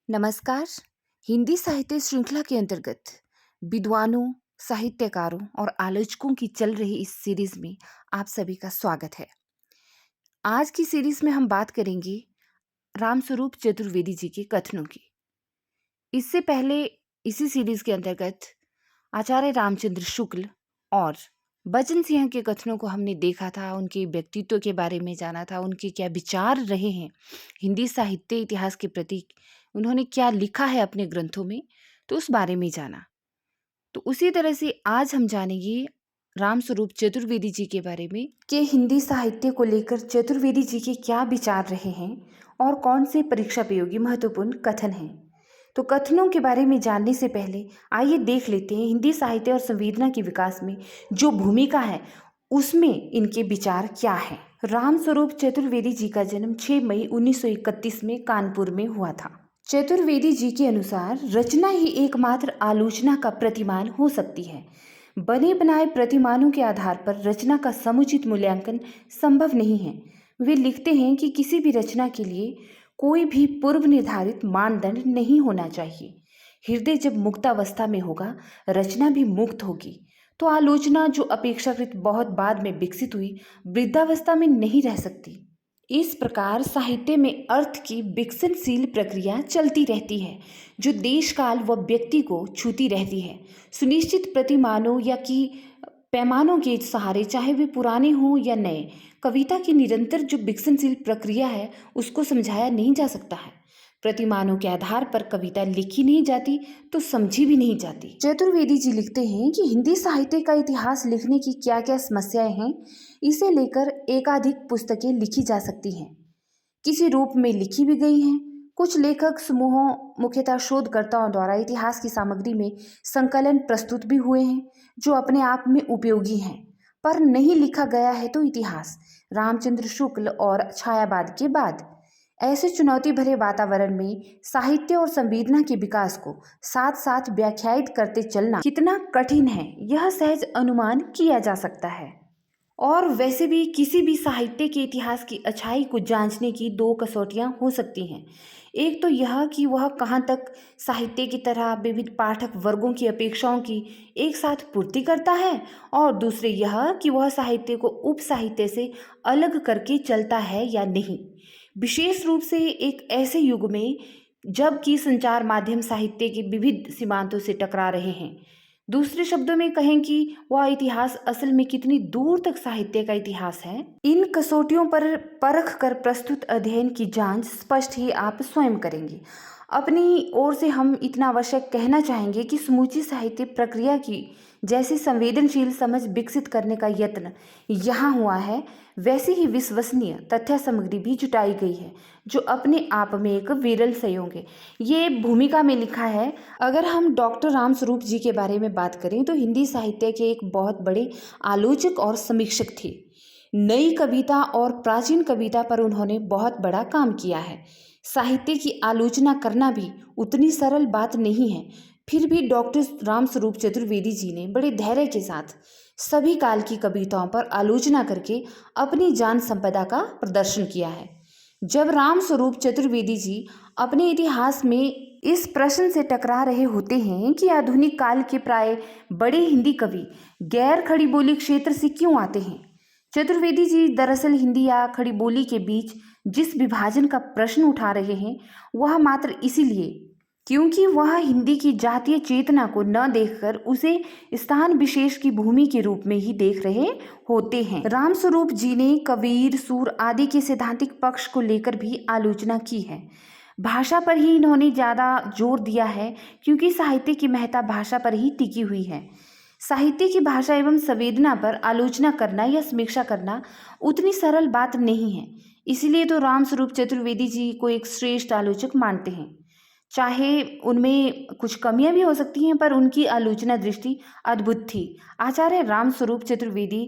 नमस्कार। हिंदी साहित्य श्रृंखला के अंतर्गत विद्वानों, साहित्यकारों और आलोचकों की चल रही इस सीरीज में आप सभी का स्वागत है। आज की सीरीज में हम बात करेंगे रामस्वरूप चतुर्वेदी जी के कथनों की। इससे पहले इसी सीरीज के अंतर्गत आचार्य रामचंद्र शुक्ल और बचन सिंह के कथनों को हमने देखा था, उनके व्यक्तित्व के बारे में जाना था, उनके क्या विचार रहे हैं हिंदी साहित्य इतिहास के प्रति, उन्होंने क्या लिखा है अपने ग्रंथों में, तो उस बारे में जाना। तो उसी तरह से आज हम जानेंगे रामस्वरूप चतुर्वेदी जी के बारे में कि हिंदी साहित्य को लेकर चतुर्वेदी जी के क्या विचार रहे हैं और कौन से परीक्षा उपयोगी महत्वपूर्ण कथन हैं। तो कथनों के बारे में जानने से पहले आइए देख लेते हैं हिंदी साहित्य और संवेदना के विकास में जो भूमिका है उसमें इनके विचार क्या हैं। रामस्वरूप चतुर्वेदी जी का जन्म 6 मई 1931 में कानपुर में हुआ था। चतुर्वेदी जी के अनुसार रचना ही एकमात्र आलोचना का प्रतिमान हो सकती है। बने बनाए प्रतिमानों के आधार पर रचना का समुचित मूल्यांकन संभव नहीं है। वे लिखते हैं कि किसी भी रचना के लिए कोई भी पूर्व निर्धारित मानदंड नहीं होना चाहिए। हृदय जब मुक्तावस्था में होगा, रचना भी मुक्त होगी। तो आलोचना जो अपेक्षाकृत बहुत बाद में विकसित हुई, वृद्धावस्था में नहीं रह सकती। इस प्रकार साहित्य में अर्थ की विकसनशील प्रक्रिया चलती रहती है, जो देश काल व व्यक्ति को छूती रहती है। सुनिश्चित प्रतिमानों या कि पैमानों के सहारे, चाहे वे पुराने हों या नए, कविता की निरंतर जो विकसनशील प्रक्रिया है उसको समझाया नहीं जा सकता है। प्रतिमानों के आधार पर कविता लिखी नहीं जाती तो समझी भी नहीं जाती। चतुर्वेदी जी लिखते हैं कि हिंदी साहित्य का इतिहास लिखने की क्या क्या समस्याएं हैं, इसे लेकर एकाधिक पुस्तकें लिखी जा सकती हैं, किसी रूप में लिखी भी गई हैं। कुछ लेखक समूहों, मुख्यतः शोधकर्ताओं द्वारा इतिहास की सामग्री में संकलन प्रस्तुत भी हुए हैं, जो अपने आप में उपयोगी हैं, पर नहीं लिखा गया है तो इतिहास रामचंद्र शुक्ल और छायावाद के बाद। ऐसे चुनौती भरे वातावरण में साहित्य और संवेदना के विकास को साथ साथ व्याख्यायित करते चलना कितना कठिन है, यह सहज अनुमान किया जा सकता है। और वैसे भी किसी भी साहित्य के इतिहास की अच्छाई को जांचने की दो कसौटियां हो सकती हैं। एक तो यह कि वह कहाँ तक साहित्य की तरह विविध पाठक वर्गों की अपेक्षाओं की एक साथ पूर्ति करता है, और दूसरे यह कि वह साहित्य को उप साहित्य से अलग करके चलता है या नहीं, विशेष रूप से एक ऐसे युग में जबकि संचार माध्यम साहित्य के विविध सीमांतों से टकरा रहे हैं। दूसरे शब्दों में कहें कि वह इतिहास असल में कितनी दूर तक साहित्य का इतिहास है, इन कसौटियों पर परख कर प्रस्तुत अध्ययन की जांच स्पष्ट ही आप स्वयं करेंगे। अपनी ओर से हम इतना आवश्यक कहना चाहेंगे कि समूची साहित्य प्रक्रिया की जैसी संवेदनशील समझ विकसित करने का यत्न यहाँ हुआ है, वैसी ही विश्वसनीय तथ्य सामग्री भी जुटाई गई है, जो अपने आप में एक विरल संयोग है। ये भूमिका में लिखा है। अगर हम डॉक्टर रामस्वरूप जी के बारे में बात करें तो हिंदी साहित्य के एक बहुत बड़े आलोचक और समीक्षक थे। नई कविता और प्राचीन कविता पर उन्होंने बहुत बड़ा काम किया है। साहित्य की आलोचना करना भी उतनी सरल बात नहीं है। फिर भी डॉक्टर रामस्वरूप चतुर्वेदी जी ने बड़े धैर्य के साथ सभी काल की कविताओं पर आलोचना करके अपनी जान संपदा का प्रदर्शन किया है। जब रामस्वरूप चतुर्वेदी जी अपने इतिहास में इस प्रश्न से टकरा रहे होते हैं कि आधुनिक काल के प्राय बड़े हिंदी कवि गैर खड़ी बोली क्षेत्र से क्यों आते हैं, चतुर्वेदी जी दरअसल हिंदी या खड़ी बोली के बीच जिस विभाजन का प्रश्न उठा रहे हैं, वह मात्र इसीलिए क्योंकि वह हिंदी की जातीय चेतना को न देखकर उसे स्थान विशेष की भूमि के रूप में ही देख रहे होते हैं। रामस्वरूप जी ने कबीर, सूर आदि के सैद्धांतिक पक्ष को लेकर भी आलोचना की है। भाषा पर ही इन्होंने ज़्यादा जोर दिया है, क्योंकि साहित्य की महत्ता भाषा पर ही टिकी हुई है। साहित्य की भाषा एवं संवेदना पर आलोचना करना या समीक्षा करना उतनी सरल बात नहीं है। इसलिए तो रामस्वरूप चतुर्वेदी जी को एक श्रेष्ठ आलोचक मानते हैं। चाहे उनमें कुछ कमियां भी हो सकती हैं, पर उनकी आलोचना दृष्टि अद्भुत थी। आचार्य रामस्वरूप चतुर्वेदी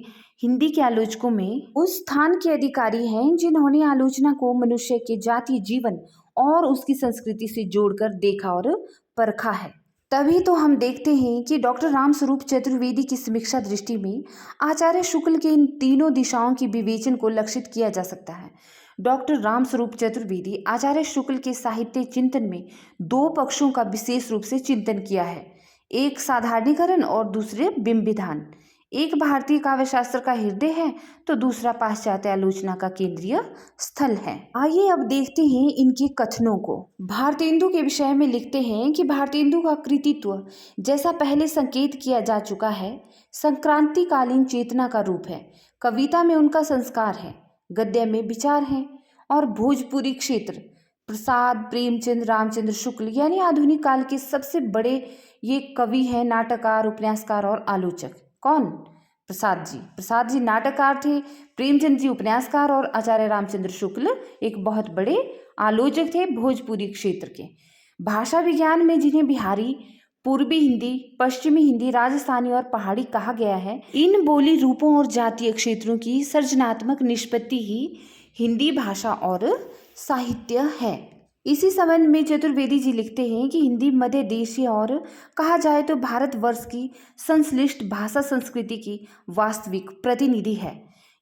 हिंदी के आलोचकों में उस स्थान के अधिकारी हैं जिन्होंने आलोचना को मनुष्य के जातीय जीवन और उसकी संस्कृति से जोड़कर देखा और परखा है। तभी तो हम देखते हैं कि डॉक्टर रामस्वरूप चतुर्वेदी की समीक्षा दृष्टि में आचार्य शुक्ल के इन तीनों दिशाओं की विवेचन को लक्षित किया जा सकता है। डॉक्टर रामस्वरूप चतुर्वेदी आचार्य शुक्ल के साहित्य चिंतन में दो पक्षों का विशेष रूप से चिंतन किया है, एक साधारणीकरण और दूसरे बिंब विधान। एक भारतीय काव्य शास्त्र का हृदय है तो दूसरा पाश्चात्य आलोचना का केंद्रीय स्थल है। आइए अब देखते हैं इनके कथनों को। भारतेंदु के विषय में लिखते हैं कि भारतेंदु का कृतित्व, जैसा पहले संकेत किया जा चुका है, संक्रांतिकालीन चेतना का रूप है। कविता में उनका संस्कार है, गद्य में विचार है और भोजपुरी क्षेत्र प्रसाद, प्रेमचंद, रामचंद्र शुक्ल यानी आधुनिक काल के सबसे बड़े ये कवि हैं, नाटककार, उपन्यासकार और आलोचक। कौन? प्रसाद जी नाटककार थे, प्रेमचंद जी उपन्यासकार और आचार्य रामचंद्र शुक्ल एक बहुत बड़े आलोचक थे भोजपुरी क्षेत्र के। भाषा विज्ञान में जिन्हें बिहारी, पूर्वी हिंदी, पश्चिमी हिंदी, राजस्थानी और पहाड़ी कहा गया है, इन बोली रूपों और जातीय क्षेत्रों की सृजनात्मक निष्पत्ति ही हिंदी भाषा और साहित्य है। इसी संबंध में चतुर्वेदी जी लिखते हैं कि हिंदी मध्य देशीय और कहा जाए तो भारतवर्ष की संश्लिष्ट भाषा संस्कृति की वास्तविक प्रतिनिधि है।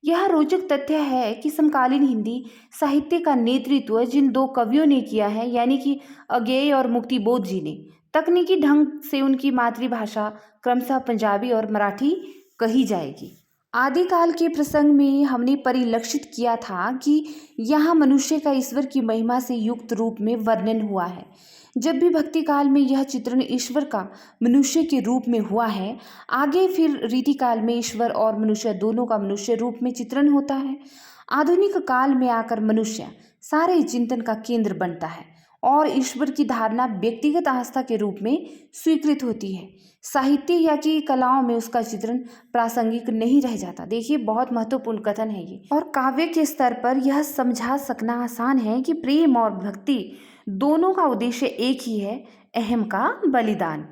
यह रोचक तथ्य है कि समकालीन हिंदी साहित्य का नेतृत्व जिन दो कवियों ने किया है, यानी कि अज्ञेय और मुक्तिबोध जी ने, तकनीकी ढंग से उनकी मातृभाषा क्रमशः पंजाबी और मराठी कही जाएगी। आदिकाल के प्रसंग में हमने परिलक्षित किया था कि यहाँ मनुष्य का ईश्वर की महिमा से युक्त रूप में वर्णन हुआ है। जब भी भक्ति काल में यह चित्रण ईश्वर का मनुष्य के रूप में हुआ है, आगे फिर रीति काल में ईश्वर और मनुष्य दोनों का मनुष्य रूप में चित्रण होता है। आधुनिक काल में आकर मनुष्य सारे चिंतन का केंद्र बनता है और ईश्वर की धारणा व्यक्तिगत आस्था के रूप में स्वीकृत होती है। साहित्य या कि कलाओं में उसका चित्रण प्रासंगिक नहीं रह जाता। देखिए, बहुत महत्वपूर्ण कथन है ये। और काव्य के स्तर पर यह समझा सकना आसान है कि प्रेम और भक्ति दोनों का उद्देश्य एक ही है, अहम का बलिदान।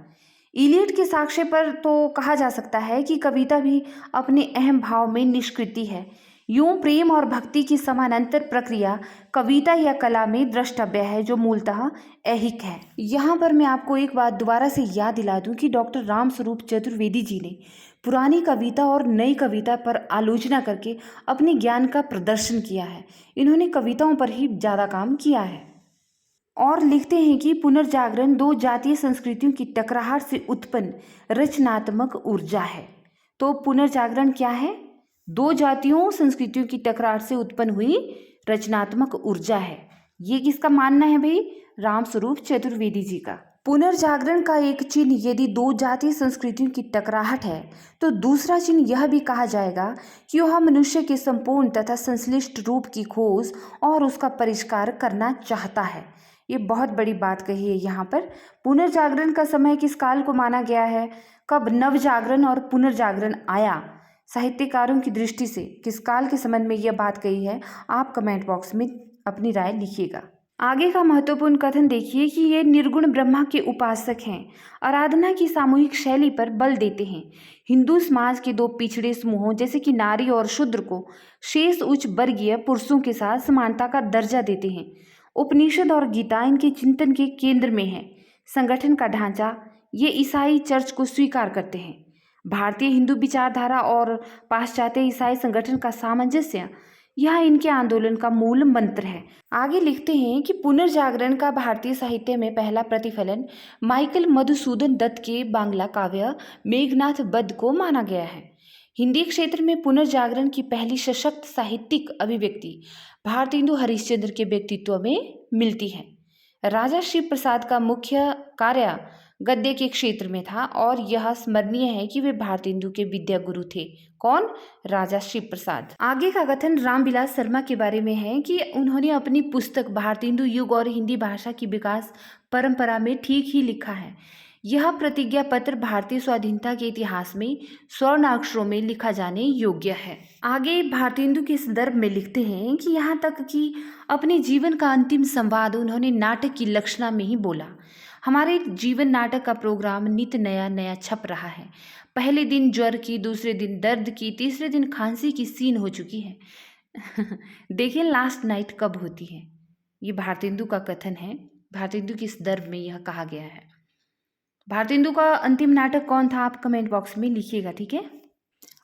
इलियड के साक्ष्य पर तो कहा जा सकता है कि कविता भी अपने अहम भाव में निष्कृति है। यूं प्रेम और भक्ति की समानांतर प्रक्रिया कविता या कला में द्रष्टव्य है, जो मूलतः ऐहिक है। यहाँ पर मैं आपको एक बात दोबारा से याद दिला दूं कि डॉक्टर रामस्वरूप चतुर्वेदी जी ने पुरानी कविता और नई कविता पर आलोचना करके अपने ज्ञान का प्रदर्शन किया है। इन्होंने कविताओं पर ही ज़्यादा काम किया है और लिखते हैं कि पुनर्जागरण दो जातीय संस्कृतियों की टकराहट से उत्पन्न रचनात्मक ऊर्जा है। तो पुनर्जागरण क्या है? दो जातियों संस्कृतियों की टकरार से उत्पन्न हुई रचनात्मक ऊर्जा है। ये किसका मानना है भाई? रामस्वरूप चतुर्वेदी जी का। पुनर्जागरण का एक चिन्ह यदि दो जातीय संस्कृतियों की टकराहट है, तो दूसरा चिन्ह यह भी कहा जाएगा कि वह मनुष्य के संपूर्ण तथा संश्लिष्ट रूप की खोज और उसका परिष्कार करना चाहता है। ये बहुत बड़ी बात कही है यहाँ पर। पुनर्जागरण का समय किस काल को माना गया है? कब नवजागरण और पुनर्जागरण आया? साहित्यकारों की दृष्टि से किस काल के संबंध में यह बात कही है? आप कमेंट बॉक्स में अपनी राय लिखिएगा। आगे का महत्वपूर्ण कथन देखिए कि ये निर्गुण ब्रह्मा के उपासक हैं, आराधना की सामूहिक शैली पर बल देते हैं। हिंदू समाज के दो पिछड़े समूहों जैसे कि नारी और शूद्र को शेष उच्च वर्गीय पुरुषों के साथ समानता का दर्जा देते हैं। उपनिषद और गीता इनके चिंतन के केंद्र में है। संगठन का ढांचा, ये ईसाई चर्च को स्वीकार करते हैं। भारतीय हिंदू विचारधारा और पाश्चात्य ईसाई संगठन का सामंजस्य, यह इनके आंदोलन का मूल मंत्र है। आगे लिखते हैं कि पुनर्जागरण का भारतीय साहित्य में पहला प्रतिफलन माइकल मधुसूदन दत्त के बांग्ला काव्य मेघनाथ वध को माना गया है। हिंदी क्षेत्र में पुनर्जागरण की पहली सशक्त साहित्यिक अभिव्यक्ति भारतेंदु हरिश्चंद्र के व्यक्तित्व में मिलती है। राजा शिव प्रसाद का मुख्य कार्य गद्य के क्षेत्र में था और यह स्मरणीय है कि वे भारतेंदु के विद्या गुरु थे। कौन? राजा शिव प्रसाद। आगे का कथन रामविलास शर्मा के बारे में है कि उन्होंने अपनी पुस्तक भारतेंदु युग और हिंदी भाषा की विकास परंपरा में ठीक ही लिखा है। यह प्रतिज्ञा पत्र भारतीय स्वाधीनता के इतिहास में स्वर्ण अक्षरों में लिखा जाने योग्य है। आगे भारतेंदु के संदर्भ में लिखते हैं कि यहाँ तक कि अपने जीवन का अंतिम संवाद उन्होंने नाटक की लक्षणा में ही बोला। हमारे जीवन नाटक का प्रोग्राम नित नया नया छप रहा है। पहले दिन ज्वर की, दूसरे दिन दर्द की, तीसरे दिन खांसी की सीन हो चुकी है। देखिए लास्ट नाइट कब होती है। ये भारतेंदु का कथन है। भारतेंदु के संदर्भ में यह कहा गया है। भारतेंदु का अंतिम नाटक कौन था? आप कमेंट बॉक्स में लिखिएगा, ठीक है।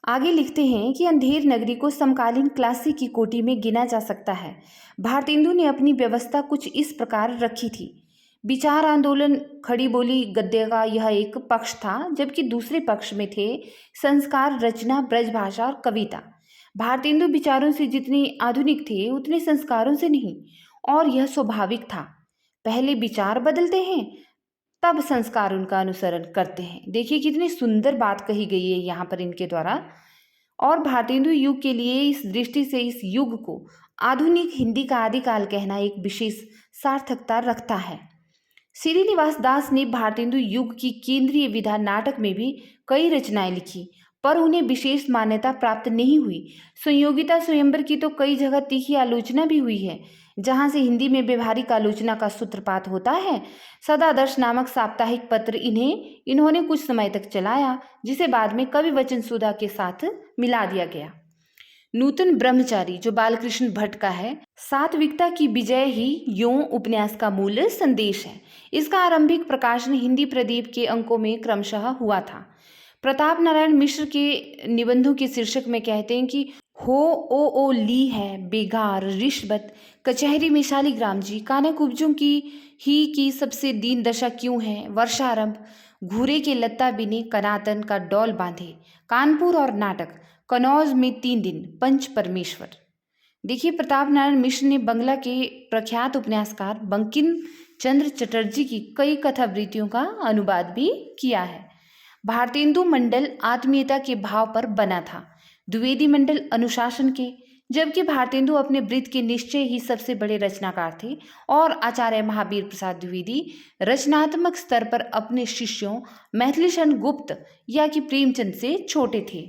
आगे लिखते हैं कि अंधेर नगरी को समकालीन क्लासिक की कोटि में गिना जा सकता है। भारतेंदु ने अपनी व्यवस्था कुछ इस प्रकार रखी थी। विचार आंदोलन, खड़ी बोली गद्य का यह एक पक्ष था, जबकि दूसरे पक्ष में थे संस्कार, रचना, ब्रजभाषा और कविता। भारतेंदु विचारों से जितने आधुनिक थे उतने संस्कारों से नहीं, और यह स्वाभाविक था। पहले विचार बदलते हैं, तब संस्कार उनका अनुसरण करते हैं। देखिए कितनी सुंदर बात कही गई है यहाँ पर इनके द्वारा। और भारतेंदु युग के लिए इस दृष्टि से इस युग को आधुनिक हिंदी का आदिकाल कहना एक विशेष सार्थकता रखता है। श्रीनिवास दास ने भारतेंदु युग की केंद्रीय विधा नाटक में भी कई रचनाएं लिखी, पर उन्हें विशेष मान्यता प्राप्त नहीं हुई। संयोगिता स्वयंवर की तो कई जगह तीखी आलोचना भी हुई है, जहां से हिंदी में व्यवहारिक आलोचना का सूत्रपात होता है। सदादर्श नामक साप्ताहिक पत्र इन्होंने कुछ समय तक चलाया, जिसे बाद में कवि वचन सुधा के साथ मिला दिया गया। नूतन ब्रह्मचारी जो बालकृष्ण भट्ट का है, सात्विकता की विजय ही यों उपन्यास का मूल संदेश है। इसका आरंभिक प्रकाशन हिंदी प्रदीप के अंकों में क्रमशः हुआ था। प्रताप नारायण मिश्र के निबंधों के शीर्षक में कहते हैं कि हो ओ ली है बेगार रिश्वत, कचहरी में शालिग्राम जी, कानक उपजों की सबसे दीन दशा क्यों है, वर्षारंभ, घूरे के लत्ता बिने कनातन का डौल बांधे, कानपुर और नाटक, कनौज में 3 दिन, पंच परमेश्वर। देखिए प्रताप नारायण मिश्र ने बंगला के प्रख्यात उपन्यासकार बंकिम चंद्र चटर्जी की कई कथावृत्तियों का अनुवाद भी किया है। भारतेंदु मंडल आत्मीयता के भाव पर बना था, द्विवेदी मंडल अनुशासन के, जबकि भारतेंदु अपने वृत्त के निश्चय ही सबसे बड़े रचनाकार थे और आचार्य महावीर प्रसाद द्विवेदी रचनात्मक स्तर पर अपने शिष्यों मैथिलीशरण गुप्त या कि प्रेमचंद से छोटे थे।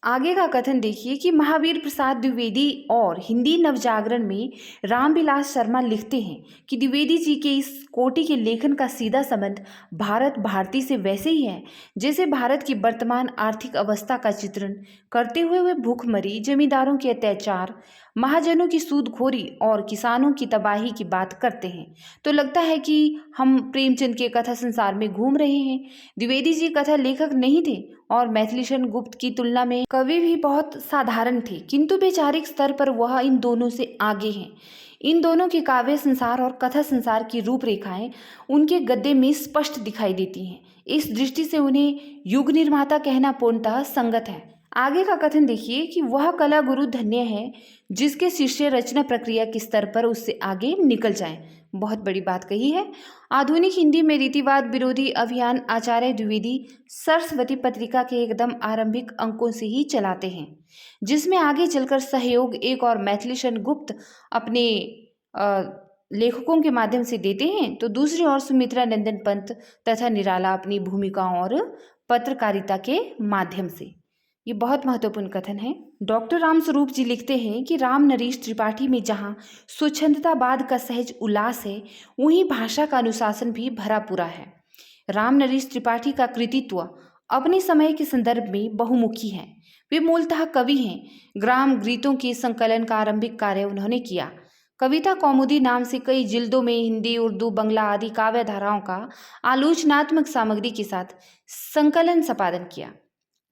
आगे का कथन देखिए कि महावीर प्रसाद द्विवेदी और हिंदी नवजागरण में रामविलास शर्मा लिखते हैं कि द्विवेदी जी के इस कोटि के लेखन का सीधा संबंध भारत भारती से वैसे ही है जैसे भारत की वर्तमान आर्थिक अवस्था का चित्रण करते हुए वे भूखमरी, जमींदारों के अत्याचार, महाजनों की सूदखोरी और किसानों की तबाही की बात करते हैं। तो लगता है कि हम प्रेमचंद के कथा संसार में घूम रहे हैं। द्विवेदी जी कथा लेखक नहीं थे और मैथिलीशरण गुप्त की तुलना में कवि भी बहुत साधारण थे, किंतु वैचारिक स्तर पर वह इन दोनों से आगे हैं। इन दोनों के काव्य संसार और कथा संसार की रूपरेखाएं उनके गद्य में स्पष्ट दिखाई देती हैं। इस दृष्टि से उन्हें युग निर्माता कहना पूर्णतः संगत है। आगे का कथन देखिए कि वह कला गुरु धन्य है जिसके शिष्य रचना प्रक्रिया के स्तर पर उससे आगे निकल जाएं। बहुत बड़ी बात कही है। आधुनिक हिंदी में रीतिवाद विरोधी अभियान आचार्य द्विवेदी सरस्वती पत्रिका के एकदम आरंभिक अंकों से ही चलाते हैं, जिसमें आगे चलकर सहयोग एक और मैथिलीशरण गुप्त अपने लेखकों के माध्यम से देते हैं, तो दूसरी ओर सुमित्रा नंदन पंत तथा निराला अपनी भूमिकाओं और पत्रकारिता के माध्यम से। ये बहुत महत्वपूर्ण कथन है। डॉक्टर रामस्वरूप जी लिखते हैं कि राम नरेश त्रिपाठी में जहाँ स्वच्छंदतावाद का सहज उल्लास है, वहीं भाषा का अनुशासन भी भरा पूरा है। राम नरेश त्रिपाठी का कृतित्व अपने समय के संदर्भ में बहुमुखी है। वे मूलतः कवि हैं। ग्राम गीतों के संकलन का आरंभिक कार्य उन्होंने किया। कविता कौमुदी नाम से कई जिल्दों में हिंदी, उर्दू, बंगला आदि काव्य धाराओं का आलोचनात्मक सामग्री के साथ संकलन संपादन किया।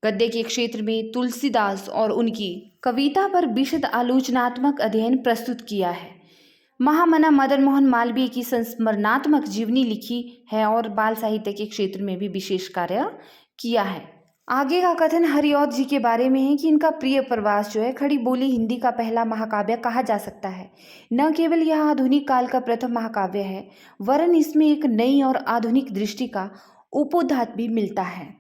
गद्य के क्षेत्र में तुलसीदास और उनकी कविता पर विशद आलोचनात्मक अध्ययन प्रस्तुत किया है। महामना मदन मोहन मालवीय की संस्मरणात्मक जीवनी लिखी है और बाल साहित्य के क्षेत्र में भी विशेष कार्य किया है। आगे का कथन हरिऔध जी के बारे में है कि इनका प्रिय प्रवास जो है खड़ी बोली हिंदी का पहला महाकाव्य कहा जा सकता है। न केवल यह आधुनिक काल का प्रथम महाकाव्य है, वरन इसमें एक नई और आधुनिक दृष्टि का उपोद्घात भी मिलता है।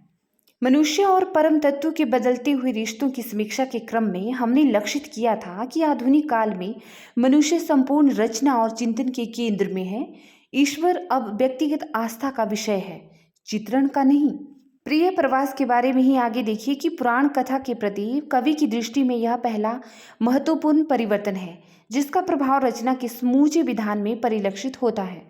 मनुष्य और परम तत्व के बदलते हुए रिश्तों की समीक्षा के क्रम में हमने लक्षित किया था कि आधुनिक काल में मनुष्य संपूर्ण रचना और चिंतन के केंद्र में है। ईश्वर अब व्यक्तिगत आस्था का विषय है, चित्रण का नहीं। प्रिय प्रवास के बारे में ही आगे देखिए कि पुराण कथा के प्रति कवि की दृष्टि में यह पहला महत्वपूर्ण परिवर्तन है, जिसका प्रभाव रचना के समूचे विधान में परिलक्षित होता है।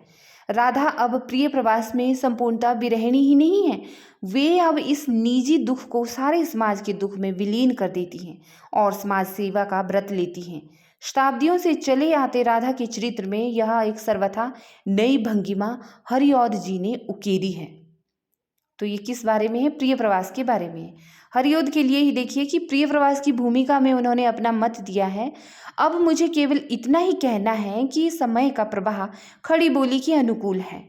राधा अब प्रिय प्रवास में संपूर्णता विरहिणी ही नहीं है, वे अब इस निजी दुख को सारे समाज के दुख में विलीन कर देती हैं और समाज सेवा का व्रत लेती हैं। शताब्दियों से चले आते राधा के चरित्र में यह एक सर्वथा नई भंगिमा हरिऔध जी ने उकेरी है। तो ये किस बारे में है? प्रिय प्रवास के बारे में है। हरिऔध के लिए ही देखिए कि प्रिय प्रवास की भूमिका में उन्होंने अपना मत दिया है। अब मुझे केवल इतना ही कहना है कि समय का प्रवाह खड़ी बोली के अनुकूल है।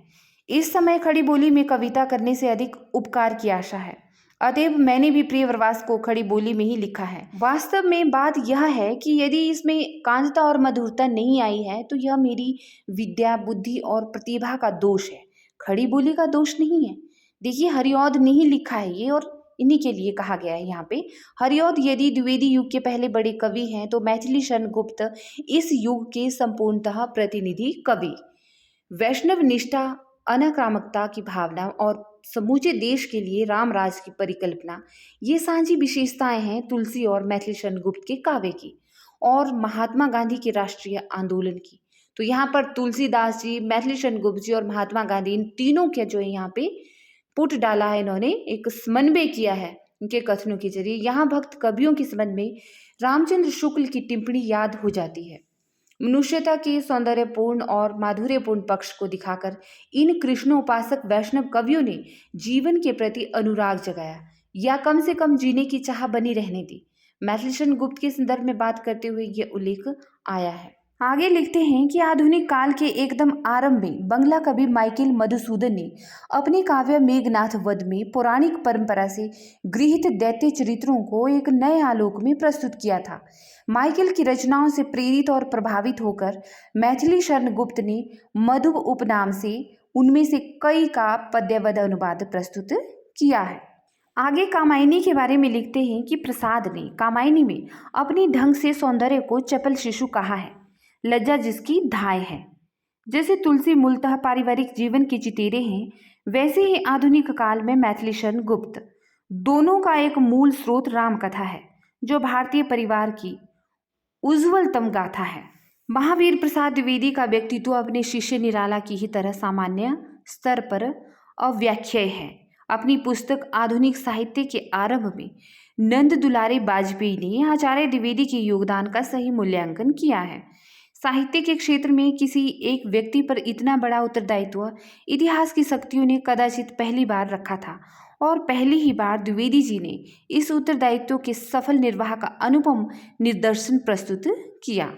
इस समय खड़ी बोली में कविता करने से अधिक उपकार की आशा है, अतएव मैंने भी प्रिय प्रवास को खड़ी बोली में ही लिखा है। वास्तव में बात यह है कि यदि इसमें कांतता और मधुरता नहीं आई है तो यह मेरी विद्या, बुद्धि और प्रतिभा का दोष है, खड़ी बोली का दोष नहीं है। देखिए हरिऔध ने ही लिखा है ये, और इन्हीं के लिए कहा गया है यहाँ पे। हरिऔध यदि द्विवेदी युग के पहले बड़े कवि हैं तो मैथिली शरण गुप्त इस युग के संपूर्णतः प्रतिनिधि कवि। वैष्णव निष्ठा, अनाक्रामकता की भावना और समूचे देश के लिए राम राज की परिकल्पना, ये साझी विशेषताएं हैं तुलसी और मैथिली शरण गुप्त के काव्य की और महात्मा गांधी के राष्ट्रीय आंदोलन की। तो यहाँ पर तुलसीदास जी, मैथिली शरण गुप्त जी और महात्मा गांधी, इन तीनों के जो है यहाँ पे पुट डाला है, इन्होंने एक समन्वय किया है इनके कथनों के जरिए। यहाँ भक्त कवियों के संबंध में रामचंद्र शुक्ल की टिप्पणी याद हो जाती है। मनुष्यता के सौंदर्यपूर्ण और माधुर्यपूर्ण पक्ष को दिखाकर इन कृष्णोपासक वैष्णव कवियों ने जीवन के प्रति अनुराग जगाया, या कम से कम जीने की चाह बनी रहने दी। मैथिली शरण गुप्त के संदर्भ में बात करते हुए ये उल्लेख आया है। आगे लिखते हैं कि आधुनिक काल के एकदम आरंभ में बंगला कवि माइकल मधुसूदन ने अपने काव्य मेघनाथ वध में पौराणिक परंपरा से गृहीत दैत्य चरित्रों को एक नए आलोक में प्रस्तुत किया था। माइकल की रचनाओं से प्रेरित और प्रभावित होकर मैथिली शरण गुप्त ने मधु उपनाम से उनमें से कई का पद्यबद्ध अनुवाद प्रस्तुत किया है। आगे कामायनी के बारे में लिखते हैं कि प्रसाद ने कामायनी में अपनी ढंग से सौंदर्य को चपल शिशु कहा है, लज्जा जिसकी धाय है। जैसे तुलसी मूलतः पारिवारिक जीवन के चितेरे हैं, वैसे ही आधुनिक काल में मैथिली शरण गुप्त दोनों का एक मूल स्रोत राम कथा है, जो भारतीय परिवार की उज्ज्वलतम गाथा है। महावीर प्रसाद द्विवेदी का व्यक्तित्व अपने शिष्य निराला की ही तरह सामान्य स्तर पर अव्याख्येय है। अपनी पुस्तक आधुनिक साहित्य के आरंभ में नंद दुलारे वाजपेयी ने आचार्य द्विवेदी के योगदान का सही मूल्यांकन किया है। साहित्य के क्षेत्र में किसी एक व्यक्ति पर इतना बड़ा उत्तरदायित्व इतिहास की शक्तियों ने कदाचित पहली बार रखा था, और पहली ही बार द्विवेदी जी ने इस उत्तरदायित्व के सफल निर्वाह का अनुपम निदर्शन प्रस्तुत किया।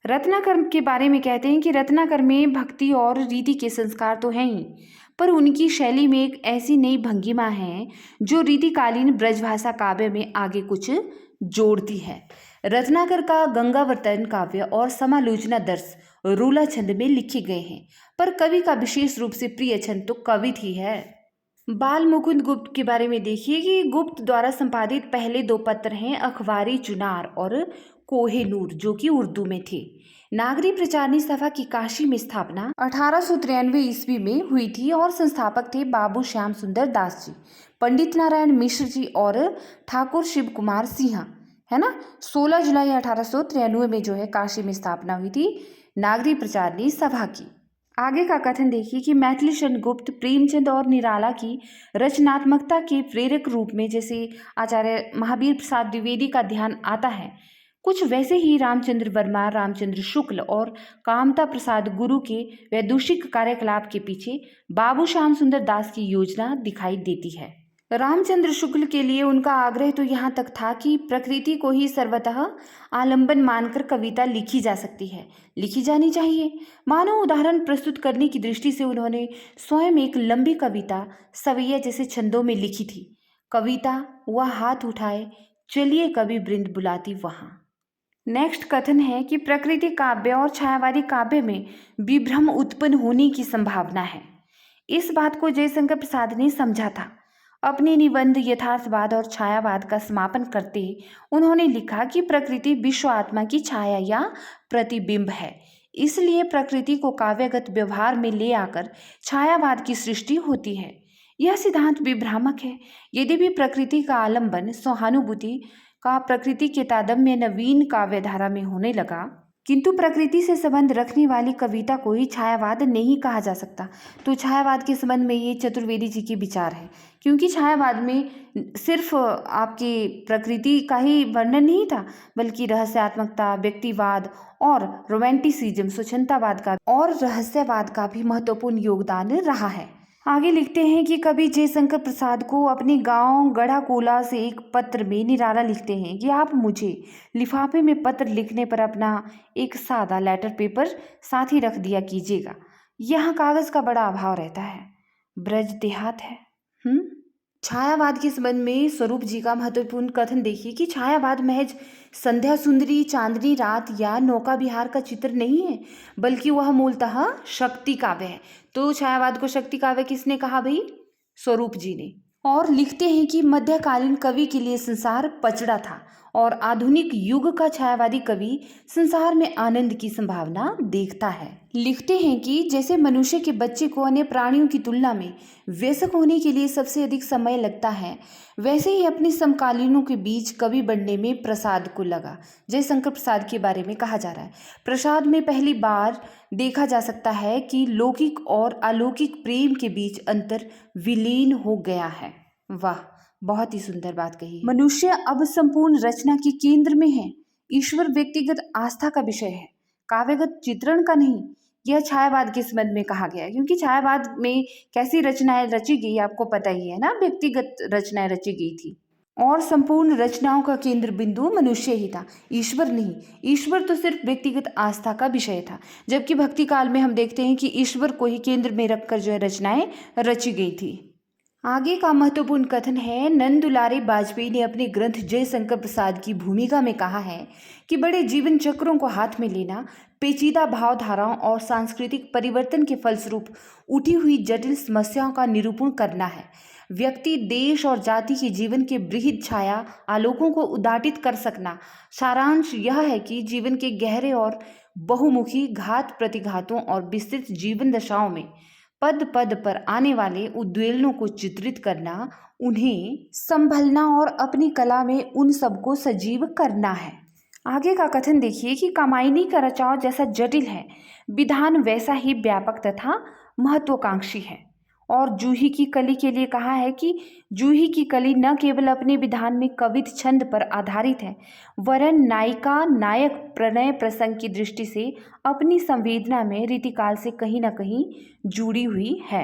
रत्नाकर के बारे में कहते हैं कि रत्नाकर में भक्ति और रीति के संस्कार तो हैं ही, पर उनकी शैली में एक ऐसी नई भंगिमा है जो रीतिकालीन ब्रजभाषा काव्य में आगे कुछ जोड़ती है। रत्नाकर का गंगावर्तन काव्य और समालोचना दर्श रूला छंद में लिखे गए हैं, पर कवि का विशेष रूप से प्रिय छंद तो कवित ही है। बाल मुकुंद गुप्त के बारे में देखिए कि गुप्त द्वारा संपादित पहले दो पत्र हैं अखबारी चुनार और कोहेनूर, जो कि उर्दू में थे। नागरी प्रचारणी सभा की काशी में स्थापना 1893 ईस्वी में हुई थी और संस्थापक थे बाबू श्याम सुंदर दास जी, पंडित नारायण मिश्र जी और ठाकुर शिव कुमार सिंह, है ना। 16 जुलाई 1893 में जो है काशी में स्थापना हुई थी नागरी प्रचारणी सभा की। आगे का कथन देखिए कि मैथिली शरण गुप्त प्रेमचंद और निराला की रचनात्मकता के प्रेरक रूप में जैसे आचार्य महावीर प्रसाद द्विवेदी का ध्यान आता है, कुछ वैसे ही रामचंद्र वर्मा, रामचंद्र शुक्ल और कामता प्रसाद गुरु के वैदुषिक कार्यकलाप के पीछे बाबू श्याम सुंदर दास की योजना दिखाई देती है। रामचंद्र शुक्ल के लिए उनका आग्रह तो यहाँ तक था कि प्रकृति को ही सर्वतः आलंबन मानकर कविता लिखी जा सकती है, लिखी जानी चाहिए। मानव उदाहरण प्रस्तुत करने की दृष्टि से उन्होंने स्वयं एक लंबी कविता सवैया जैसे छंदों में लिखी थी। कविता वह हाथ उठाए चलिए कवि वृंद बुलाती वहाँ। नेक्स्ट कथन है कि प्रकृति काव्य और छायावादी काव्य में विभ्रम उत्पन्न होने की संभावना है। इस बात को जयशंकर प्रसाद ने समझा था। अपने निबंध यथार्थवाद और छायावाद का समापन करते उन्होंने लिखा कि प्रकृति विश्व आत्मा की छाया या प्रतिबिंब है, इसलिए प्रकृति को काव्यगत व्यवहार में ले आकर छायावाद की सृष्टि होती है। यह सिद्धांत विभ्रामक है। यदि भी प्रकृति का आलंबन सहानुभूति का प्रकृति के तादम्य नवीन काव्यधारा में होने लगा, किंतु प्रकृति से संबंध रखने वाली कविता को ही छायावाद नहीं कहा जा सकता। तो छायावाद के संबंध में ये चतुर्वेदी जी के विचार है, क्योंकि छायावाद में सिर्फ आपकी प्रकृति का ही वर्णन नहीं था, बल्कि रहस्यात्मकता, व्यक्तिवाद और रोमांटिसिज्म, स्वच्छंदतावाद का और रहस्यवाद का भी महत्वपूर्ण योगदान रहा है। आगे लिखते हैं कि कवि जयशंकर प्रसाद को अपने गांव गढ़ाकोला से एक पत्र में निराला लिखते हैं कि आप मुझे लिफाफे में पत्र लिखने पर अपना एक सादा लेटर पेपर साथ ही रख दिया कीजिएगा। यहाँ कागज का बड़ा अभाव रहता है। ब्रज देहात है। छायावाद के संबंध में स्वरूप जी का महत्वपूर्ण कथन देखिए कि छायावाद महज संध्या सुंदरी चांदनी रात या नौका विहार का चित्र नहीं है, बल्कि वह मूलतः शक्ति काव्य है। तो छायावाद को शक्ति काव्य किसने कहा भाई? स्वरूप जी ने। और लिखते हैं कि मध्यकालीन कवि के लिए संसार पचड़ा था और आधुनिक युग का छायावादी कवि संसार में आनंद की संभावना देखता है। लिखते हैं कि जैसे मनुष्य के बच्चे को अन्य प्राणियों की तुलना में वयस्क होने के लिए सबसे अधिक समय लगता है, वैसे ही अपने समकालीनों के बीच कवि बनने में प्रसाद को लगा। जयशंकर प्रसाद के बारे में कहा जा रहा है, प्रसाद में पहली बार देखा जा सकता है कि लौकिक और अलौकिक प्रेम के बीच अंतर विलीन हो गया है। वाह, बहुत ही सुंदर बात कही। मनुष्य अब संपूर्ण रचना के केंद्र में है। ईश्वर व्यक्तिगत आस्था का विषय है, काव्यगत चित्रण का नहीं। यह छायावाद के संबंध में कहा गया है, क्योंकि छायावाद में कैसी रचनाएं रची गई आपको पता ही है ना, व्यक्तिगत रचनाएं रची गई थी और संपूर्ण रचनाओं का केंद्र बिंदु मनुष्य ही था, ईश्वर नहीं। ईश्वर तो सिर्फ व्यक्तिगत आस्था का विषय था, जबकि भक्ति काल में हम देखते हैं कि ईश्वर को ही केंद्र में रखकर जो है रचनाएं रची गई थी। आगे का महत्वपूर्ण कथन है, नंद दुलारे वाजपेयी ने अपने ग्रंथ जयशंकर प्रसाद की भूमिका में कहा है कि बड़े जीवन चक्रों को हाथ में लेना, पेचीदा भावधाराओं और सांस्कृतिक परिवर्तन के फलस्वरूप उठी हुई जटिल समस्याओं का निरूपण करना है। व्यक्ति, देश और जाति के जीवन के बृहद छाया आलोकों को उद्घाटित कर सकना। सारांश यह है कि जीवन के गहरे और बहुमुखी घात प्रतिघातों और विस्तृत जीवन दशाओं में पद पद पर आने वाले उद्वेलनों को चित्रित करना, उन्हें संभलना और अपनी कला में उन सबको सजीव करना है। आगे का कथन देखिए कि कामायनी का रचाव जैसा जटिल है, विधान वैसा ही व्यापक तथा महत्वाकांक्षी है। और जूही की कली के लिए कहा है कि जूही की कली न केवल अपने विधान में कवित छंद पर आधारित है, वरन नायिका नायक प्रणय प्रसंग की दृष्टि से अपनी संवेदना में रीतिकाल से कहीं न कहीं जुड़ी हुई है।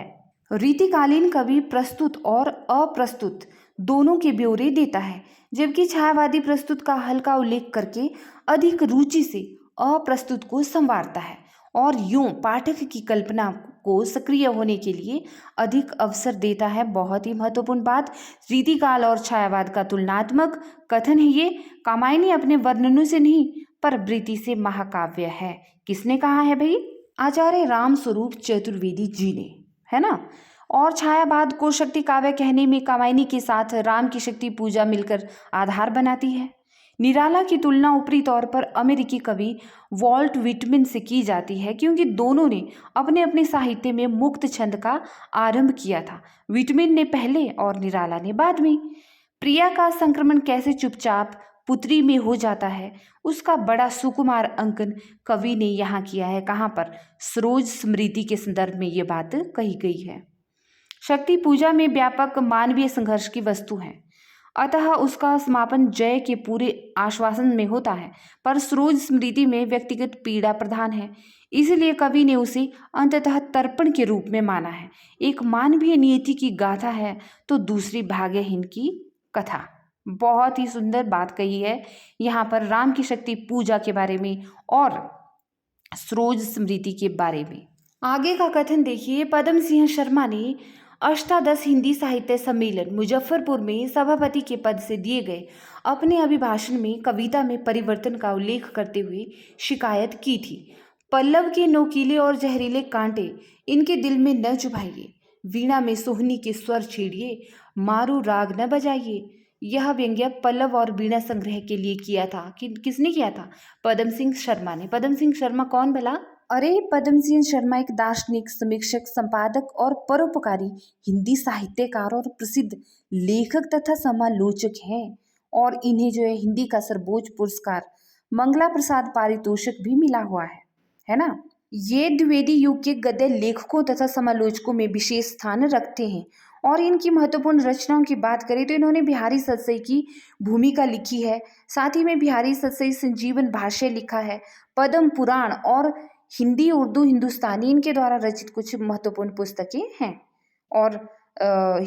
रीतिकालीन कवि प्रस्तुत और अप्रस्तुत दोनों के ब्यौरे देता है, जबकि छायावादी प्रस्तुत का हल्का उल्लेख करके अधिक रुचि से अप्रस्तुत को संवारता है और यूं पाठक की कल्पना को सक्रिय होने के लिए अधिक अवसर देता है। बहुत ही महत्वपूर्ण बात, रीतिकाल और छायावाद का तुलनात्मक कथन है ये। कामायनी अपने वर्णनों से नहीं पर वृत्ति से महाकाव्य है। किसने कहा है भाई? आचार्य राम स्वरूप चतुर्वेदी जी ने, है ना। और छायावाद को शक्ति काव्य कहने में कामायनी के साथ राम की शक्ति पूजा मिलकर आधार बनाती है। निराला की तुलना ऊपरी तौर पर अमेरिकी कवि वॉल्ट विटमिन से की जाती है, क्योंकि दोनों ने अपने अपने साहित्य में मुक्त छंद का आरंभ किया था। विटमिन ने पहले और निराला ने बाद में। प्रिया का संक्रमण कैसे चुपचाप पुत्री में हो जाता है, उसका बड़ा सुकुमार अंकन कवि ने यहाँ किया है। कहाँ पर? सरोज स्मृति के संदर्भ में ये बात कही गई है। शक्ति पूजा में व्यापक मानवीय संघर्ष की वस्तु है, अतः उसका समापन जय के पूरे आश्वासन में होता है, पर सरोज स्मृति में व्यक्तिगत पीड़ा प्रधान है, इसलिए कवि ने उसे अंततः तर्पण के रूप में माना है। एक मानवीय नियति की गाथा है तो दूसरी भाग्यहीन की कथा। बहुत ही सुंदर बात कही है यहाँ पर राम की शक्ति पूजा के बारे में और सरोज स्मृति के बारे में। आगे का कथन देखिए, पद्म सिंह शर्मा ने अष्टादश हिंदी साहित्य सम्मेलन मुजफ्फरपुर में सभापति के पद से दिए गए अपने अभिभाषण में कविता में परिवर्तन का उल्लेख करते हुए शिकायत की थी। पल्लव के नोकीले और जहरीले कांटे इनके दिल में न चुभाइए, वीणा में सोहनी के स्वर छेड़िए, मारू राग न बजाइए। यह व्यंग्य पल्लव और वीणा संग्रह के लिए किया था। किसने किया था? पद्म सिंह शर्मा ने। पद्म सिंह शर्मा कौन भला? अरे, पद्म सिंह शर्मा एक दार्शनिक, समीक्षक, संपादक और परोपकारी हिंदी साहित्यकार और प्रसिद्ध लेखक तथा समालोचक हैं और इन्हें जो है हिंदी का सर्वोच्च पुरस्कार मंगला प्रसाद पारितोषिक भी मिला हुआ है ना। ये द्विवेदी युग के गद्य लेखकों तथा समालोचकों में विशेष स्थान रखते हैं और इनकी महत्वपूर्ण रचनाओं की बात करें तो इन्होंने बिहारी सतसई की भूमिका लिखी है, साथ ही में बिहारी सतसई संजीवन भाष्य लिखा है, पद्म पुराण और हिंदी, उर्दू, हिंदुस्तानी इनके द्वारा रचित कुछ महत्वपूर्ण पुस्तकें हैं। और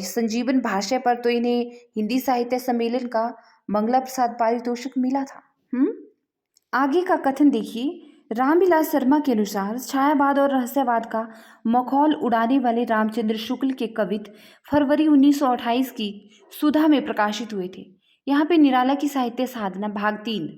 संजीवन भाष्य पर तो इन्हें हिंदी साहित्य सम्मेलन का मंगला प्रसाद पारितोषिक मिला था। आगे का कथन देखिए। रामविलास शर्मा के अनुसार छायावाद और रहस्यवाद का मखौल उड़ाने वाले रामचंद्र शुक्ल के कवित्त फरवरी 1928 की सुधा में प्रकाशित हुए थे। यहाँ पे निराला की साहित्य साधना भाग 3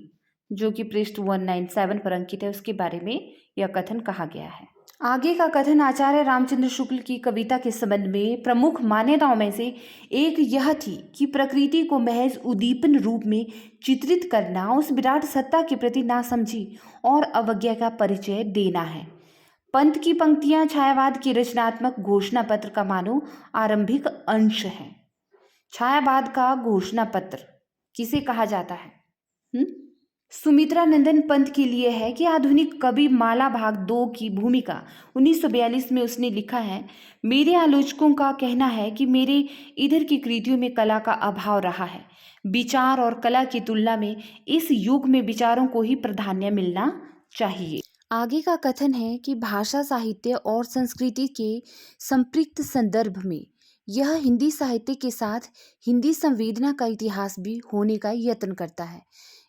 जो कि पृष्ठ 197 पर अंकित है, उसके बारे में यह कथन कहा गया है। आगे का कथन आचार्य रामचंद्र शुक्ल की कविता के संबंध में प्रमुख मान्यताओं में से एक यह थी कि प्रकृति को महज उद्दीपन रूप में चित्रित करना उस विराट सत्ता के प्रति नासमझी और अवज्ञा का परिचय देना है। पंत की पंक्तियां छायावाद के रचनात्मक घोषणा पत्र का मानो आरंभिक अंश है। छायावाद का घोषणा पत्र किसे कहा जाता है? सुमित्रा नंदन पंत के लिए है कि आधुनिक कवि माला भाग 2 की भूमिका 1942 में उसने लिखा है। मेरे आलोचकों का कहना है कि मेरे इधर की कृतियों में कला का अभाव रहा है। विचार और कला की तुलना में इस युग में विचारों को ही प्राधान्य मिलना चाहिए। आगे का कथन है कि भाषा साहित्य और संस्कृति के संपृक्त संदर्भ में यह हिंदी साहित्य के साथ हिंदी संवेदना का इतिहास भी होने का यत्न करता है।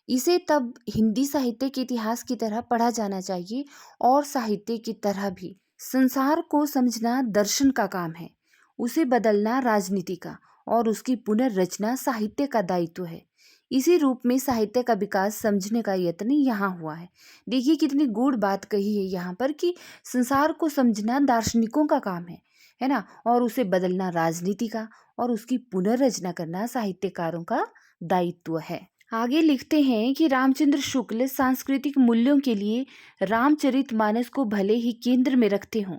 इसे तब हिंदी साहित्य के इतिहास की तरह पढ़ा जाना चाहिए और साहित्य की तरह भी। संसार को समझना दर्शन का काम है, उसे बदलना राजनीति का और उसकी पुनर्रचना साहित्य का दायित्व है। इसी रूप में साहित्य का विकास समझने का यत्न यहाँ हुआ है। देखिए कितनी गूढ़ बात कही है यहाँ पर कि संसार को समझना दार्शनिकों का काम है ना, और उसे बदलना राजनीति का और उसकी पुनर्रचना करना साहित्यकारों का दायित्व है। आगे लिखते हैं कि रामचंद्र शुक्ल सांस्कृतिक मूल्यों के लिए रामचरितमानस को भले ही केंद्र में रखते हों,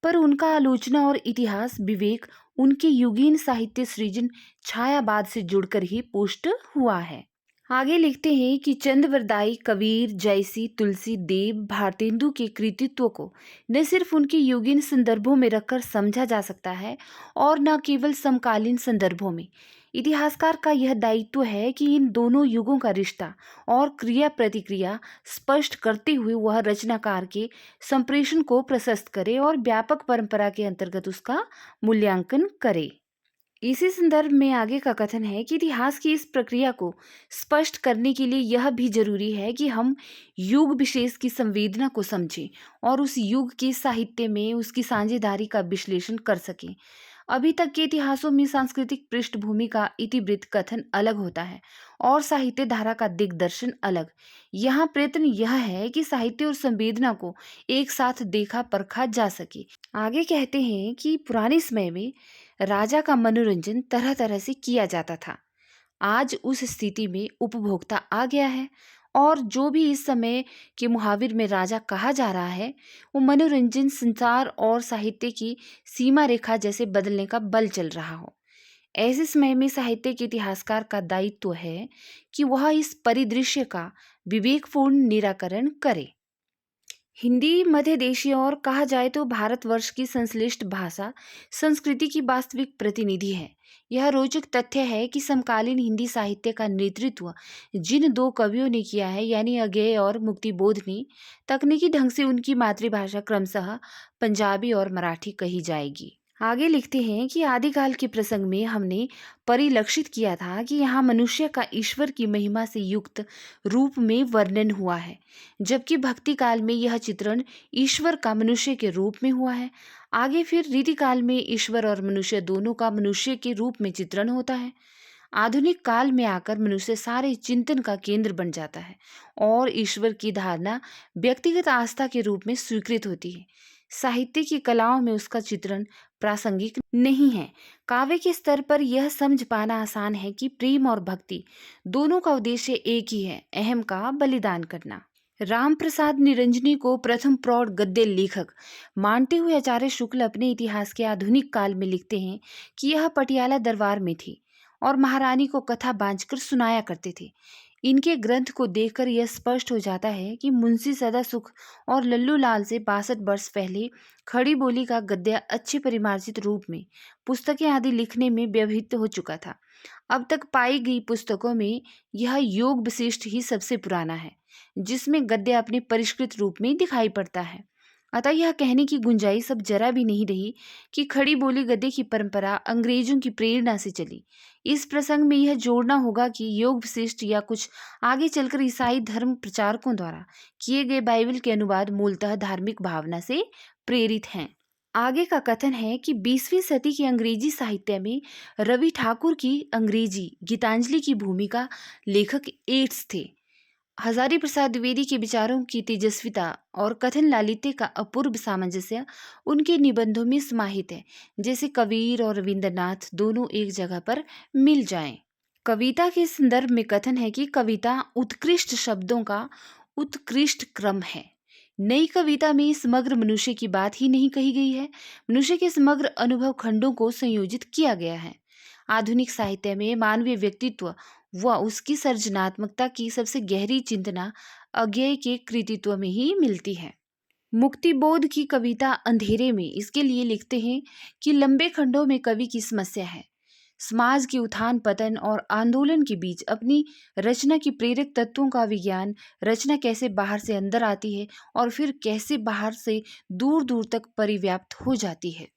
पर उनका आलोचना और इतिहास विवेक उनके युगीन साहित्य सृजन छायावाद से जुड़कर ही पुष्ट हुआ है। आगे लिखते हैं कि चंद्रवरदाई, कबीर, जयसी, तुलसी, देव, भारतेंदु के कृतित्व को न सिर्फ उनके युगीन संदर्भों में रखकर समझा जा सकता है और न केवल समकालीन संदर्भों में। इतिहासकार का यह दायित्व है कि इन दोनों युगों का रिश्ता और क्रिया प्रतिक्रिया स्पष्ट करते हुए वह रचनाकार के संप्रेषण को प्रशस्त करे और व्यापक परंपरा के अंतर्गत उसका मूल्यांकन करे। इसी संदर्भ में आगे का कथन है कि इतिहास की इस प्रक्रिया को स्पष्ट करने के लिए यह भी जरूरी है कि हम युग विशेष की संवेदना को समझें और उस युग के साहित्य में उसकी साझेदारी का विश्लेषण कर सकें। अभी तक के इतिहासों में सांस्कृतिक पृष्ठभूमि का इतिवृत्त कथन अलग होता है और साहित्य धारा का दिग्दर्शन अलग। यहाँ प्रयत्न यह है कि साहित्य और संवेदना को एक साथ देखा परखा जा सके। आगे कहते हैं कि पुराने समय में राजा का मनोरंजन तरह तरह से किया जाता था। आज उस स्थिति में उपभोक्ता आ गया है और जो भी इस समय के मुहाविर में राजा कहा जा रहा है वो मनोरंजन, संसार और साहित्य की सीमा रेखा जैसे बदलने का बल चल रहा हो। ऐसे समय में साहित्य के इतिहासकार का दायित्व है कि वह इस परिदृश्य का विवेकपूर्ण निराकरण करे। हिंदी मध्य देशीय और कहा जाए तो भारतवर्ष की संश्लिष्ट भाषा संस्कृति की वास्तविक प्रतिनिधि है। यह रोचक तथ्य है कि समकालीन हिंदी साहित्य का नेतृत्व जिन दो कवियों ने किया है, यानी अज्ञेय और मुक्तिबोध ने, तकनीकी ढंग से उनकी मातृभाषा क्रमशः पंजाबी और मराठी कही जाएगी। आगे लिखते हैं कि आदिकाल के प्रसंग में हमने परिलक्षित किया था कि यहाँ मनुष्य का ईश्वर की महिमा से युक्त रूप में वर्णन हुआ है, जबकि भक्ति काल में यह चित्रण ईश्वर का मनुष्य के रूप में हुआ है। आगे फिर रीति काल में ईश्वर और मनुष्य दोनों का मनुष्य के रूप में चित्रण होता है। आधुनिक काल में आकर मनुष्य सारे चिंतन का केंद्र बन जाता है और ईश्वर की धारणा व्यक्तिगत आस्था के रूप में स्वीकृत होती है। साहित्य की कलाओं में उसका चित्रण प्रासंगिक नहीं है। काव्य के स्तर पर यह समझ पाना आसान है कि प्रेम और भक्ति दोनों का उद्देश्य एक ही है, अहम का बलिदान करना। राम प्रसाद निरंजनी को प्रथम प्रौढ़ गद्य लेखक मानते हुए आचार्य शुक्ल अपने इतिहास के आधुनिक काल में लिखते हैं कि यह पटियाला दरबार में थी और महारानी को कथा बांझकर सुनाया करते थे। इनके ग्रंथ को देखकर यह स्पष्ट हो जाता है कि मुंशी सदा सुख और लल्लू लाल से 62 वर्ष पहले खड़ी बोली का गद्य अच्छे परिमार्जित रूप में पुस्तकें आदि लिखने में व्यवहित हो चुका था। अब तक पाई गई पुस्तकों में यह योग विशिष्ट ही सबसे पुराना है जिसमें गद्य अपने परिष्कृत रूप में दिखाई पड़ता है। अतः यह कहने की गुंजाइश अब जरा भी नहीं रही कि खड़ी बोली गद्य की परंपरा अंग्रेजों की प्रेरणा से चली। इस प्रसंग में यह जोड़ना होगा कि योग वशिष्ठ या कुछ आगे चलकर ईसाई धर्म प्रचारकों द्वारा किए गए बाइबल के अनुवाद मूलतः धार्मिक भावना से प्रेरित हैं। आगे का कथन है कि 20वीं सदी के अंग्रेजी साहित्य में रवि ठाकुर की अंग्रेजी गीतांजलि की भूमिका लेखक एड्स थे। हजारी प्रसाद द्विवेदी के विचारों की तेजस्विता और कथन लालित्य का अपूर्व सामंजस्य उनके निबंधों में समाहित है, जैसे कबीर और रविंद्रनाथ दोनों एक जगह पर मिल जाएं। कविता के संदर्भ में कथन है कि कविता उत्कृष्ट शब्दों का उत्कृष्ट क्रम है। नई कविता में समग्र मनुष्य की बात ही नहीं कही गई है, मनुष्य के समग्र अनुभव खंडों को संयोजित किया गया है। आधुनिक साहित्य में मानवीय व्यक्तित्व व उसकी सर्जनात्मकता की सबसे गहरी चिंतना अज्ञेय के कृतित्व में ही मिलती है। मुक्तिबोध की कविता अंधेरे में इसके लिए लिखते हैं कि लंबे खंडों में कवि की समस्या है। समाज के उत्थान पतन और आंदोलन के बीच अपनी रचना की प्रेरक तत्वों का विज्ञान, रचना कैसे बाहर से अंदर आती है और फिर कैसे बाहर से दूर दूर तक परिव्याप्त हो जाती है।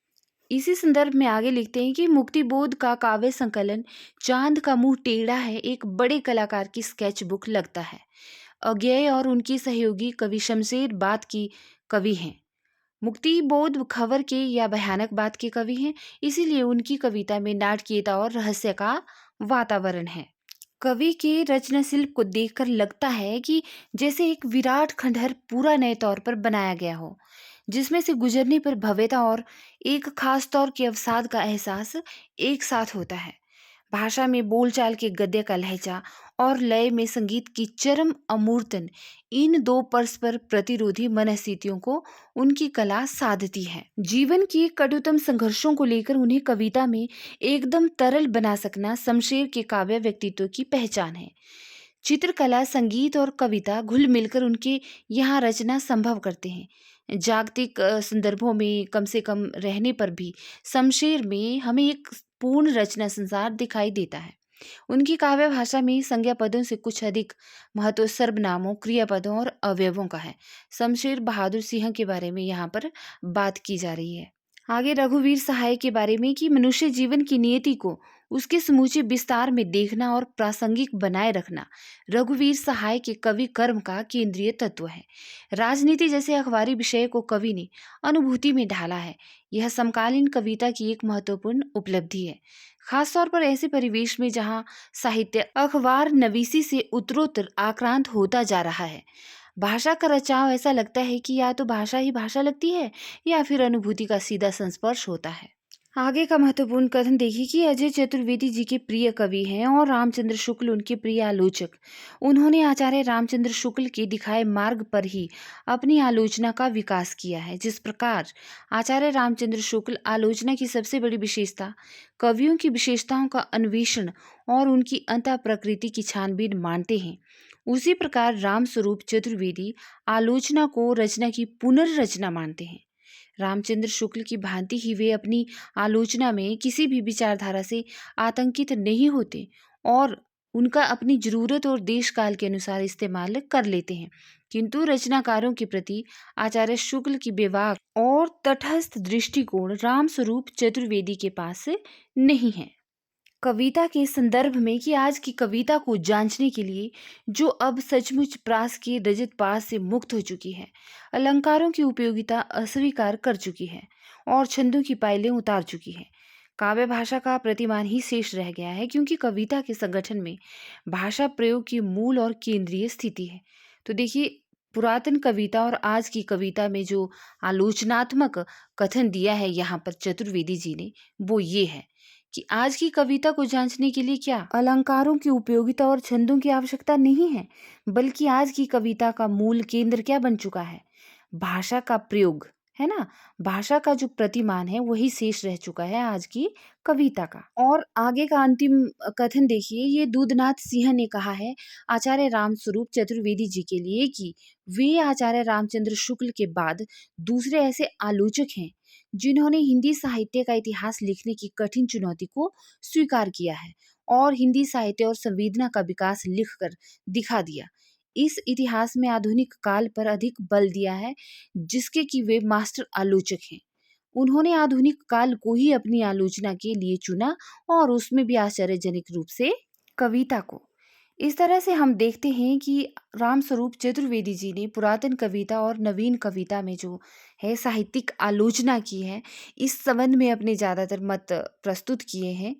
इसी संदर्भ में आगे लिखते हैं कि मुक्तिबोध का काव्य संकलन चांद का मुंह टेढ़ा है एक बड़े कलाकार की स्केच बुक लगता है। अज्ञेय और उनकी सहयोगी कवि शमशेर बात की कवि हैं। मुक्तिबोध खबर के या भयानक बात के कवि हैं, इसीलिए उनकी कविता में नाटकीयता और रहस्य का वातावरण है। कवि के रचना शिल्प को देखकर लगता है कि जैसे एक विराट खंडहर पूरा नए तौर पर बनाया गया हो, जिसमें से गुजरने पर भव्यता और एक खास तौर के अवसाद का एहसास एक साथ होता है। भाषा में बोलचाल के गद्य का लहजा और लय में संगीत की चरम अमूर्तन, इन दो परस्पर प्रतिरोधी मनस्थितियों को उनकी कला साधती है। जीवन के कटुतम संघर्षों को लेकर उन्हें कविता में एकदम तरल बना सकना शमशेर के काव्य व्यक्तित्व की पहचान है। चित्रकला, संगीत और कविता घुल मिलकर उनके यहाँ रचना संभव करते हैं। जागतिक संदर्भों में कम से कम रहने पर भी शमशेर में हमें एक पूर्ण रचना संसार दिखाई देता है। उनकी काव्य भाषा में संज्ञा पदों से कुछ अधिक महत्व सर्वनामों, क्रियापदों और अवयवों का है। शमशेर बहादुर सिंह के बारे में यहाँ पर बात की जा रही है। आगे रघुवीर सहाय के बारे में कि मनुष्य जीवन की नियति को उसके समूचे विस्तार में देखना और प्रासंगिक बनाए रखना रघुवीर सहाय के कवि कर्म का केंद्रीय तत्व है। राजनीति जैसे अखबारी विषय को कवि ने अनुभूति में ढाला है। यह समकालीन कविता की एक महत्वपूर्ण उपलब्धि है, खासतौर पर ऐसे परिवेश में जहाँ साहित्य अखबार नवीसी से उत्तरोत्तर आक्रांत होता जा रहा है। भाषा का रचाव ऐसा लगता है कि या तो भाषा ही भाषा लगती है या फिर अनुभूति का सीधा संस्पर्श होता है। आगे का महत्वपूर्ण कथन देखिए कि अजय चतुर्वेदी जी के प्रिय कवि हैं और रामचंद्र शुक्ल उनके प्रिय आलोचक। उन्होंने आचार्य रामचंद्र शुक्ल के दिखाए मार्ग पर ही अपनी आलोचना का विकास किया है। जिस प्रकार आचार्य रामचंद्र शुक्ल आलोचना की सबसे बड़ी विशेषता कवियों की विशेषताओं का अन्वेषण और उनकी अंतः प्रकृति की छानबीन मानते हैं, उसी प्रकार रामस्वरूप चतुर्वेदी आलोचना को रचना की पुनर्रचना मानते हैं। रामचंद्र शुक्ल की भांति ही वे अपनी आलोचना में किसी भी विचारधारा से आतंकित नहीं होते और उनका अपनी जरूरत और देश काल के अनुसार इस्तेमाल कर लेते हैं, किंतु रचनाकारों के प्रति आचार्य शुक्ल की बेबाक और तटस्थ दृष्टिकोण रामस्वरूप चतुर्वेदी के पास नहीं है। कविता के संदर्भ में कि आज की कविता को जांचने के लिए जो अब सचमुच प्रास के रजत पास से मुक्त हो चुकी है, अलंकारों की उपयोगिता अस्वीकार कर चुकी है और छंदों की पायलें उतार चुकी है, काव्य भाषा का प्रतिमान ही शेष रह गया है, क्योंकि कविता के संगठन में भाषा प्रयोग की मूल और केंद्रीय स्थिति है। तो देखिए, पुरातन कविता और आज की कविता में जो आलोचनात्मक कथन दिया है यहाँ पर चतुर्वेदी जी ने, वो ये है कि आज की कविता को जांचने के लिए क्या अलंकारों की उपयोगिता और छंदों की आवश्यकता नहीं है, बल्कि आज की कविता का मूल केंद्र क्या बन चुका है? भाषा का प्रयोग, है ना। भाषा का जो प्रतिमान है वही शेष रह चुका है आज की कविता का। और आगे का अंतिम कथन देखिए, ये दूधनाथ सिंह ने कहा है आचार्य रामस्वरूप चतुर्वेदी जी के लिए कि वे आचार्य रामचंद्र शुक्ल के बाद दूसरे ऐसे आलोचक हैं जिन्होंने हिंदी साहित्य का इतिहास लिखने की कठिन चुनौती को स्वीकार किया है और हिंदी साहित्य और संवेदना का विकास लिखकर दिखा दिया। इस इतिहास में आधुनिक काल पर अधिक बल दिया है, जिसके कि वे मास्टर आलोचक हैं। उन्होंने आधुनिक काल को ही अपनी आलोचना के लिए चुना और उसमें भी आश्चर्यजनक रूप से कविता को। इस तरह से हम देखते हैं कि रामस्वरूप चतुर्वेदी जी ने पुरातन कविता और नवीन कविता में जो है साहित्यिक आलोचना की है, इस संबंध में अपने ज़्यादातर मत प्रस्तुत किए हैं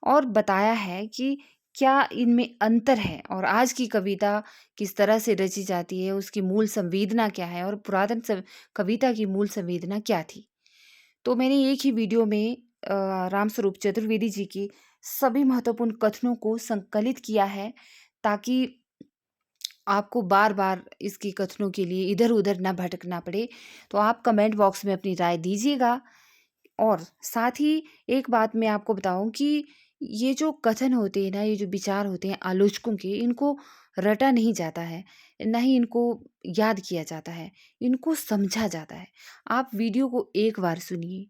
और बताया है कि क्या इनमें अंतर है और आज की कविता किस तरह से रची जाती है, उसकी मूल संवेदना क्या है और पुरातन कविता की मूल संवेदना क्या थी। तो मैंने एक ही वीडियो में रामस्वरूप चतुर्वेदी जी की सभी महत्वपूर्ण कथनों को संकलित किया है, ताकि आपको बार-बार इसके कथनों के लिए इधर-उधर ना भटकना पड़े। तो आप कमेंट बॉक्स में अपनी राय दीजिएगा और साथ ही एक बात मैं आपको बताऊँ कि ये जो कथन होते हैं ना, ये जो विचार होते हैं आलोचकों के, इनको रटा नहीं जाता है, ना ही इनको याद किया जाता है, इनको समझा जाता है। आप वीडियो को 1 बार सुनिए,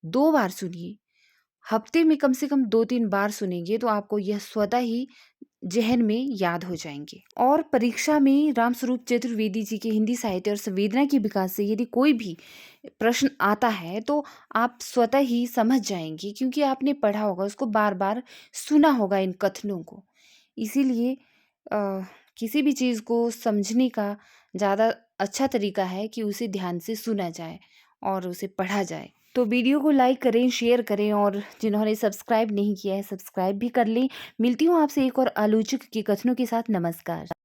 2 बार सुनिए, हफ्ते में कम से कम 2-3 बार सुनेंगे तो आपको यह स्वतः ही ज़हन में याद हो जाएँगे। और परीक्षा में रामस्वरूप चतुर्वेदी जी के हिंदी साहित्य और संवेदना के विकास से यदि कोई भी प्रश्न आता है तो आप स्वतः ही समझ जाएँगे, क्योंकि आपने पढ़ा होगा, उसको बार-बार सुना होगा इन कथनों को। इसीलिए किसी भी चीज़ को समझने का ज़्यादा अच्छा तरीका है कि उसे ध्यान से सुना जाए और उसे पढ़ा जाए। तो वीडियो को लाइक करें, शेयर करें और जिन्होंने सब्सक्राइब नहीं किया है, सब्सक्राइब भी कर लें। मिलती हूँ आपसे एक और आलोचक के कथनों के साथ। नमस्कार।